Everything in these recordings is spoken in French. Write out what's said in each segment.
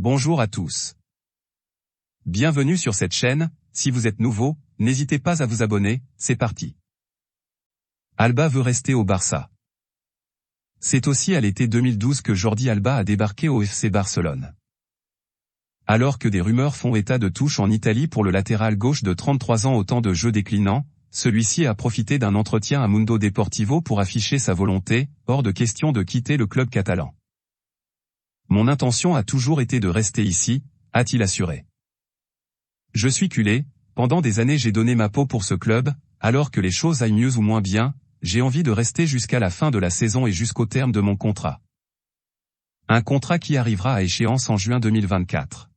Bonjour à tous. Bienvenue sur cette chaîne, si vous êtes nouveau, n'hésitez pas à vous abonner, c'est parti. Alba veut rester au Barça. C'est aussi à l'été 2012 que Jordi Alba a débarqué au FC Barcelone. Alors que des rumeurs font état de touches en Italie pour le latéral gauche de 33 ans au temps de jeu déclinant, celui-ci a profité d'un entretien à Mundo Deportivo pour afficher sa volonté, hors de question de quitter le club catalan. Mon intention a toujours été de rester ici, a-t-il assuré. Je suis culé, pendant des années j'ai donné ma peau pour ce club, alors que les choses aillent mieux ou moins bien, j'ai envie de rester jusqu'à la fin de la saison et jusqu'au terme de mon contrat. Un contrat qui arrivera à échéance en juin 2024.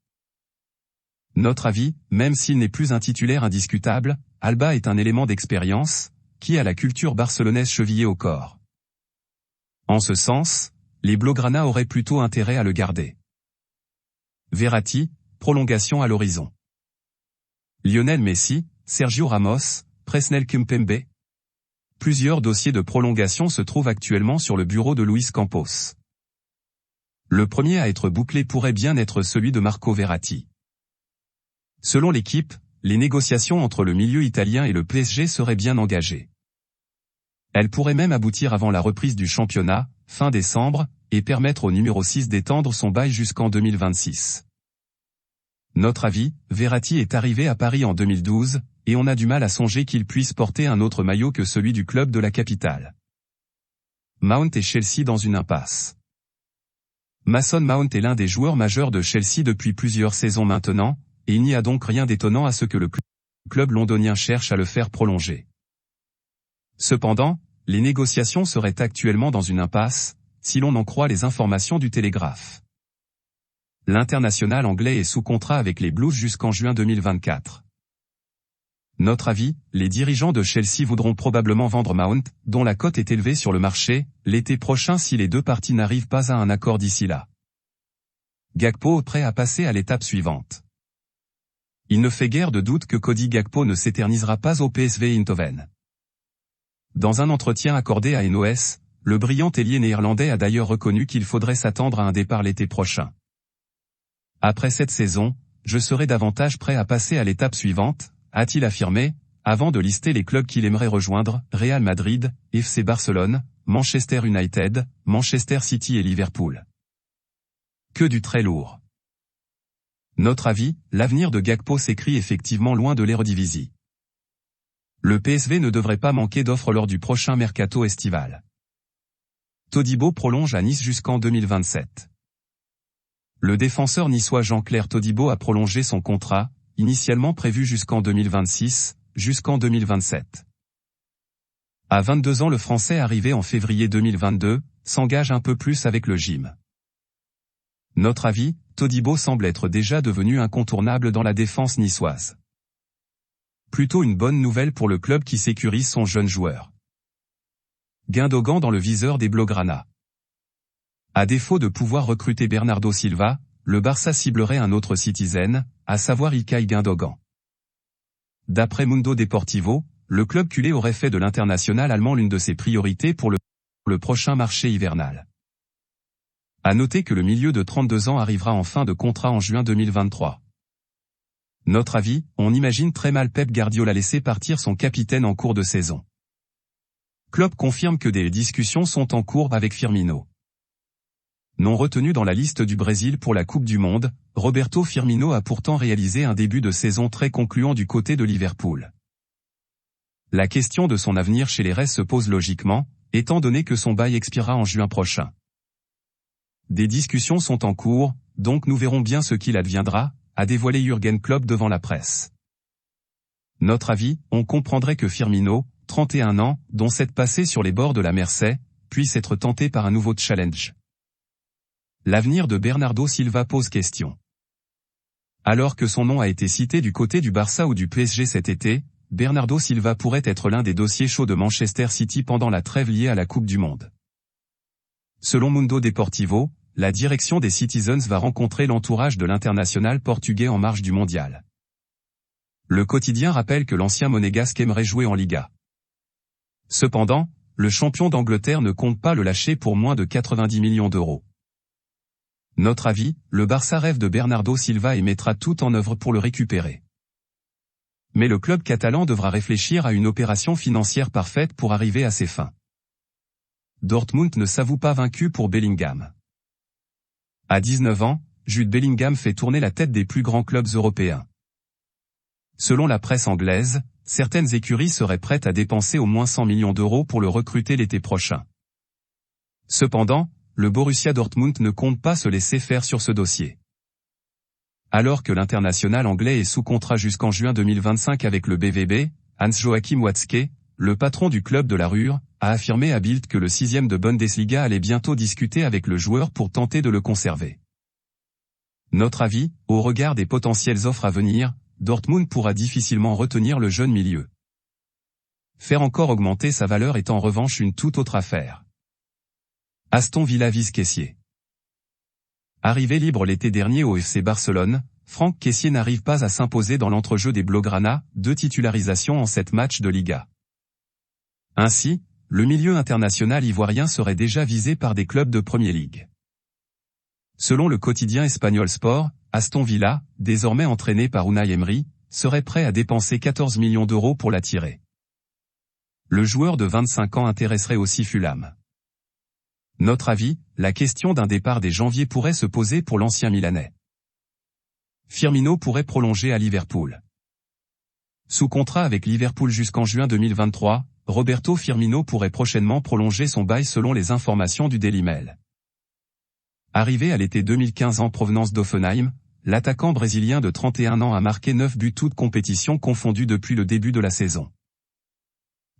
Notre avis, même s'il n'est plus un titulaire indiscutable, Alba est un élément d'expérience, qui a la culture barcelonaise chevillée au corps. En ce sens, les Blaugrana auraient plutôt intérêt à le garder. Verratti, prolongation à l'horizon. Lionel Messi, Sergio Ramos, Presnel Kimpembe. Plusieurs dossiers de prolongation se trouvent actuellement sur le bureau de Luis Campos. Le premier à être bouclé pourrait bien être celui de Marco Verratti. Selon l'équipe, les négociations entre le milieu italien et le PSG seraient bien engagées. Elles pourraient même aboutir avant la reprise du championnat, fin décembre, et permettre au numéro 6 d'étendre son bail jusqu'en 2026. Notre avis, Verratti est arrivé à Paris en 2012, et on a du mal à songer qu'il puisse porter un autre maillot que celui du club de la capitale. Mount et Chelsea dans une impasse. Mason Mount est l'un des joueurs majeurs de Chelsea depuis plusieurs saisons maintenant, et il n'y a donc rien d'étonnant à ce que le club londonien cherche à le faire prolonger. Cependant, les négociations seraient actuellement dans une impasse, si l'on en croit les informations du Télégraphe. L'international anglais est sous contrat avec les Blues jusqu'en juin 2024. Notre avis, les dirigeants de Chelsea voudront probablement vendre Mount, dont la cote est élevée sur le marché, l'été prochain si les deux parties n'arrivent pas à un accord d'ici là. Gakpo est prêt à passer à l'étape suivante. Il ne fait guère de doute que Cody Gakpo ne s'éternisera pas au PSV Eindhoven. Dans un entretien accordé à NOS, le brillant ailier néerlandais a d'ailleurs reconnu qu'il faudrait s'attendre à un départ l'été prochain. Après cette saison, je serai davantage prêt à passer à l'étape suivante, a-t-il affirmé, avant de lister les clubs qu'il aimerait rejoindre, Real Madrid, FC Barcelone, Manchester United, Manchester City et Liverpool. Que du très lourd. Notre avis, l'avenir de Gakpo s'écrit effectivement loin de l'Eredivisie. Le PSV ne devrait pas manquer d'offres lors du prochain mercato estival. Todibo prolonge à Nice jusqu'en 2027. Le défenseur niçois Jean-Claire Todibo a prolongé son contrat, initialement prévu jusqu'en 2026, jusqu'en 2027. À 22 ans le Français arrivé en février 2022, s'engage un peu plus avec le gym. Notre avis, Todibo semble être déjà devenu incontournable dans la défense niçoise. Plutôt une bonne nouvelle pour le club qui sécurise son jeune joueur. Gundogan dans le viseur des Blaugrana. À défaut de pouvoir recruter Bernardo Silva, le Barça ciblerait un autre citizen, à savoir Ilkay Gundogan. D'après Mundo Deportivo, le club culé aurait fait de l'international allemand l'une de ses priorités pour le prochain marché hivernal. À noter que le milieu de 32 ans arrivera en fin de contrat en juin 2023. Notre avis, on imagine très mal Pep Guardiola laisser partir son capitaine en cours de saison. Klopp confirme que des discussions sont en cours avec Firmino. Non retenu dans la liste du Brésil pour la Coupe du Monde, Roberto Firmino a pourtant réalisé un début de saison très concluant du côté de Liverpool. La question de son avenir chez les Reds se pose logiquement, étant donné que son bail expirera en juin prochain. Des discussions sont en cours, donc nous verrons bien ce qu'il adviendra, a dévoilé Jürgen Klopp devant la presse. Notre avis, on comprendrait que Firmino, 31 ans, dont 7 passés sur les bords de la Mersey, puisse être tenté par un nouveau challenge. L'avenir de Bernardo Silva pose question. Alors que son nom a été cité du côté du Barça ou du PSG cet été, Bernardo Silva pourrait être l'un des dossiers chauds de Manchester City pendant la trêve liée à la Coupe du Monde. Selon Mundo Deportivo, la direction des Citizens va rencontrer l'entourage de l'international portugais en marge du mondial. Le quotidien rappelle que l'ancien monégasque aimerait jouer en Liga. Cependant, le champion d'Angleterre ne compte pas le lâcher pour moins de 90 millions d'euros. Notre avis, le Barça rêve de Bernardo Silva et mettra tout en œuvre pour le récupérer. Mais le club catalan devra réfléchir à une opération financière parfaite pour arriver à ses fins. Dortmund ne s'avoue pas vaincu pour Bellingham. À 19 ans, Jude Bellingham fait tourner la tête des plus grands clubs européens. Selon la presse anglaise, certaines écuries seraient prêtes à dépenser au moins 100 millions d'euros pour le recruter l'été prochain. Cependant, le Borussia Dortmund ne compte pas se laisser faire sur ce dossier. Alors que l'international anglais est sous contrat jusqu'en juin 2025 avec le BVB, Hans-Joachim Watzke, le patron du club de la Ruhr, a affirmé à Bild que le 6e de Bundesliga allait bientôt discuter avec le joueur pour tenter de le conserver. Notre avis, au regard des potentielles offres à venir, Dortmund pourra difficilement retenir le jeune milieu. Faire encore augmenter sa valeur est en revanche une toute autre affaire. Aston Villa vise Kessié. Arrivé libre l'été dernier au FC Barcelone, Franck Kessié n'arrive pas à s'imposer dans l'entrejeu des Blaugrana, 2 titularisations en 7 matchs de Liga. Ainsi, le milieu international ivoirien serait déjà visé par des clubs de Premier League. Selon le quotidien espagnol Sport, Aston Villa, désormais entraîné par Unai Emery, serait prêt à dépenser 14 millions d'euros pour l'attirer. Le joueur de 25 ans intéresserait aussi Fulham. Notre avis, la question d'un départ dès janvier pourrait se poser pour l'ancien Milanais. Firmino pourrait prolonger à Liverpool. Sous contrat avec Liverpool jusqu'en juin 2023, Roberto Firmino pourrait prochainement prolonger son bail selon les informations du Daily Mail. Arrivé à l'été 2015 en provenance d'Hoffenheim, l'attaquant brésilien de 31 ans a marqué 9 buts toutes compétitions confondues depuis le début de la saison.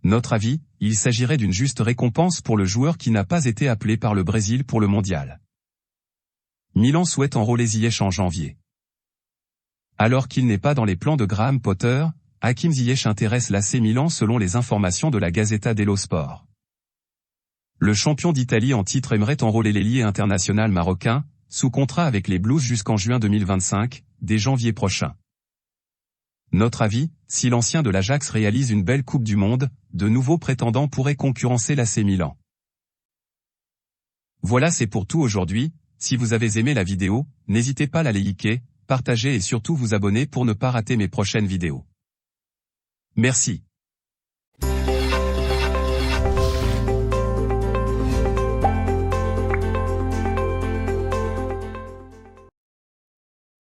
Notre avis, il s'agirait d'une juste récompense pour le joueur qui n'a pas été appelé par le Brésil pour le mondial. Milan souhaite enrôler Ziyech en janvier. Alors qu'il n'est pas dans les plans de Graham Potter, Hakim Ziyech intéresse l'AC Milan selon les informations de la Gazzetta dello Sport. Le champion d'Italie en titre aimerait enrôler l'ailier international marocain, sous contrat avec les Blues jusqu'en juin 2025, dès janvier prochain. Notre avis, si l'ancien de l'Ajax réalise une belle Coupe du Monde, de nouveaux prétendants pourraient concurrencer l'AC Milan. Voilà, c'est pour tout aujourd'hui. Si vous avez aimé la vidéo, n'hésitez pas à la liker, partager et surtout vous abonner pour ne pas rater mes prochaines vidéos. Merci.